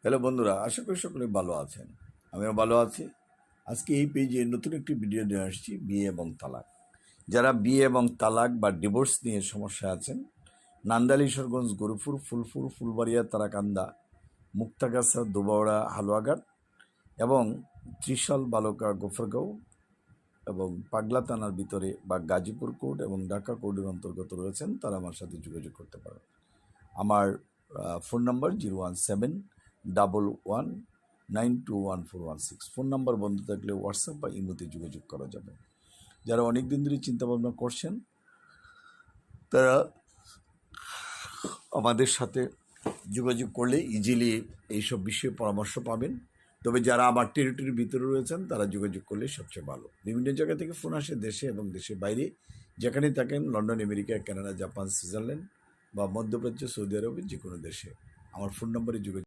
Hello বন্ধুরা, আশা করি সকলে ভালো আছেন। আমিও ভালো আছি। আজকে এই পেজে নতুন একটি ভিডিও নিয়ে আসছি, বিয়ে এবং তালাক। যারা বিয়ে এবং তালাক বা ডিভোর্স নিয়ে সমস্যা আছেন, নান্দাইল, ঈশ্বরগঞ্জ, গরুপুর, ফুলপুর, ফুলবাড়িয়া, তারাকান্দা, মুক্তাগাছা, দুবাওড়া, হালুয়াঘাট এবং ত্রিশাল, বালুকা, গোফরগাঁও এবং পাগলা থানার ভিতরে বা গাজীপুর কোর্ট এবং ঢাকা কোর্টের অন্তর্গত রয়েছেন, তারা আমার সাথে যোগাযোগ করতে পারেন। আমার ফোন নাম্বার 01711921416। ফোন নাম্বার বন্ধ থাকলে হোয়াটসঅ্যাপ বা ইমোতে যোগাযোগ করা যাবে। যারা অনেক দিন ধরে চিন্তাভাবনা করছেন, তারা আমাদের সাথে যোগাযোগ করলে ইজিলি এইসব বিষয়ে পরামর্শ পাবেন। তবে যারা আমার টেরিটরির ভিতরে রয়েছেন, তারা যোগাযোগ করলে সবচেয়ে ভালো। বিভিন্ন জায়গা থেকে ফোন আসে, দেশে এবং দেশের বাইরে, যেখানেই থাকেন, London, America, Canada, Japan, Switzerland বা মধ্যপ্রাচ্য, সৌদি আরবে, যে কোনো দেশে আমার ফোন নম্বরে যোগাযোগ